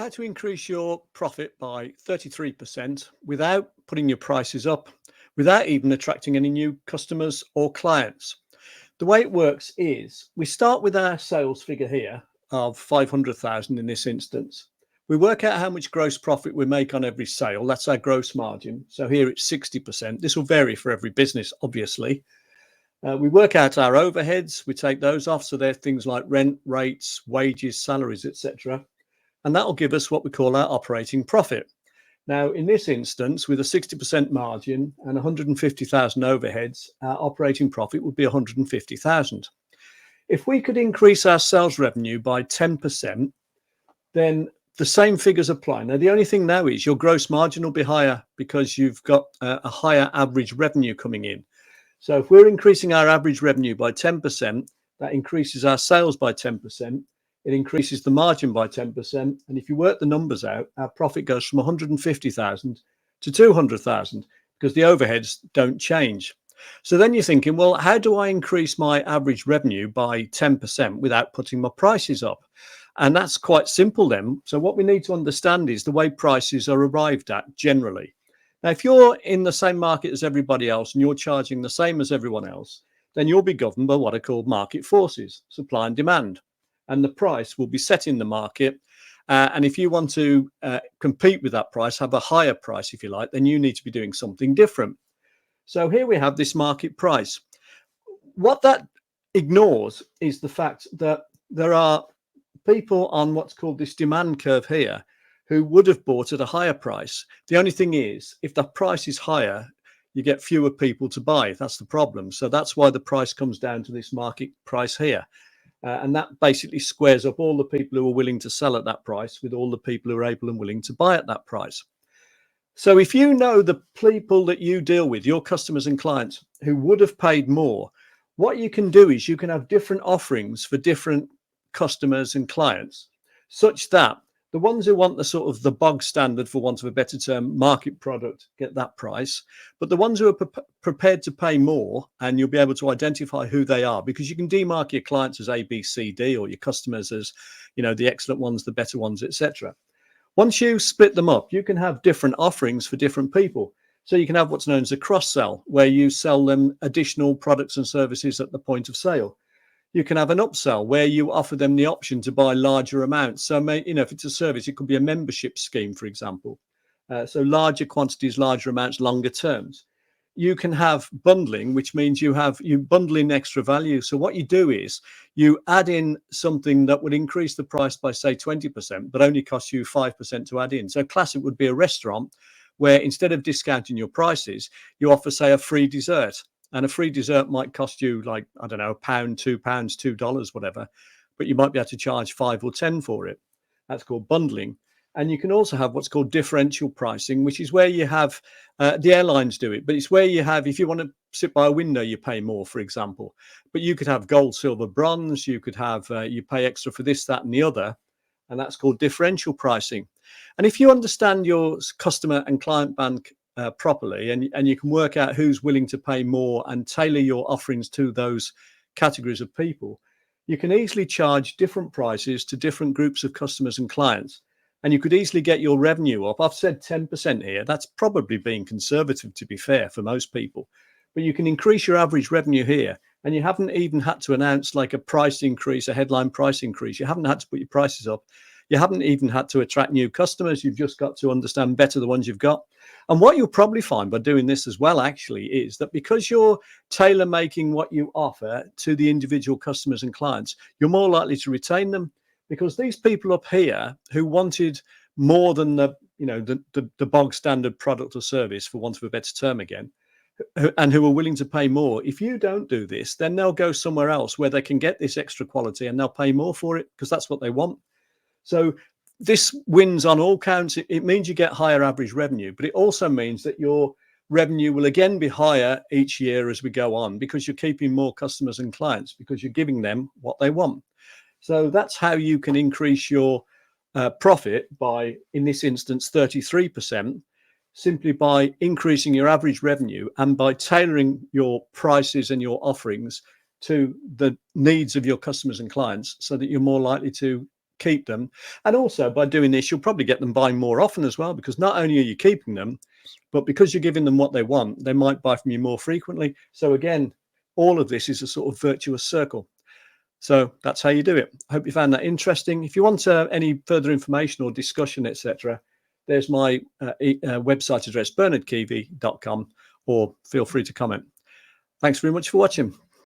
How to increase your profit by 33% without putting your prices up, without even attracting any new customers or clients. The way it works is we start with our sales figure here of 500,000 in this instance. We work out how much gross profit we make on every sale. That's our gross margin. So here it's 60%. This will vary for every business, obviously. We work out our overheads. We take those off. So they're things like rent, rates, wages, salaries, etc. And that will give us what we call our operating profit. Now, in this instance, with a 60% margin and 150,000 overheads, our operating profit would be 150,000. If we could increase our sales revenue by 10%, then the same figures apply. Now, the only thing now is your gross margin will be higher because you've got a higher average revenue coming in. So if we're increasing our average revenue by 10%, that increases our sales by 10%. It increases the margin by 10%. And if you work the numbers out, our profit goes from 150,000 to 200,000 because the overheads don't change. So then you're thinking, well, how do I increase my average revenue by 10% without putting my prices up? And that's quite simple then. So what we need to understand is the way prices are arrived at generally. Now, if you're in the same market as everybody else and you're charging the same as everyone else, then you'll be governed by what are called market forces, supply and demand. And the price will be set in the market. And if you want to compete with that price, have a higher price, if you like, then you need to be doing something different. So here we have this market price. What that ignores is the fact that there are people on what's called this demand curve here who would have bought at a higher price. The only thing is, if the price is higher, you get fewer people to buy. That's the problem. So that's why the price comes down to this market price here. And that basically squares up all the people who are willing to sell at that price with all the people who are able and willing to buy at that price. So if you know the people that you deal with, your customers and clients who would have paid more, what you can do is you can have different offerings for different customers and clients, such that the ones who want the sort of the bog standard, for want of a better term, market product get that price. But the ones who are prepared to pay more, and you'll be able to identify who they are, because you can demark your clients as A, B, C, D, or your customers as, you know, the excellent ones, the better ones, etc. Once you split them up, you can have different offerings for different people. So you can have what's known as a cross-sell, where you sell them additional products and services at the point of sale. You can have an upsell where you offer them the option to buy larger amounts. So, if it's a service, it could be a membership scheme, for example. So larger quantities, larger amounts, longer terms. You can have bundling, which means you bundle in extra value. So what you do is you add in something that would increase the price by, say, 20%, but only cost you 5% to add in. So classic would be a restaurant where instead of discounting your prices, you offer, say, a free dessert. And a free dessert might cost you, like, I don't know, £1, £2, $2, whatever, but you might be able to charge 5 or 10 for it. That's called bundling. And you can also have what's called differential pricing, which is where you have, the airlines do it, but it's where you have, if you want to sit by a window, you pay more, for example. But you could have gold, silver, bronze. You could have, you pay extra for this, that, and the other. And that's called differential pricing. And if you understand your customer and client bank properly, and you can work out who's willing to pay more and tailor your offerings to those categories of people, you can easily charge different prices to different groups of customers and clients, and you could easily get your revenue up. I've said 10% here. That's probably being conservative, to be fair, for most people, but you can increase your average revenue here, and you haven't even had to announce like a price increase, a headline price increase. You haven't had to put your prices up. You haven't even had to attract new customers. You've just got to understand better the ones you've got. And what you'll probably find by doing this as well, actually, is that because you're tailor making what you offer to the individual customers and clients, you're more likely to retain them, because these people up here who wanted more than the bog standard product or service, for want of a better term again, and who are willing to pay more, if you don't do this, then they'll go somewhere else where they can get this extra quality and they'll pay more for it because that's what they want. So this wins on all counts. It means you get higher average revenue, but it also means that your revenue will again be higher each year as we go on, because you're keeping more customers and clients, because you're giving them what they want. So that's how you can increase your profit by, in this instance, 33%, simply by increasing your average revenue and by tailoring your prices and your offerings to the needs of your customers and clients, so that you're more likely to keep them. And also by doing this, you'll probably get them buying more often as well, because not only are you keeping them, but because you're giving them what they want, they might buy from you more frequently. So again, all of this is a sort of virtuous circle. So that's how you do it. I hope you found that interesting. If you want any further information or discussion, etc., there's my website address, bernardkeevy.com, or feel free to comment. Thanks very much for watching.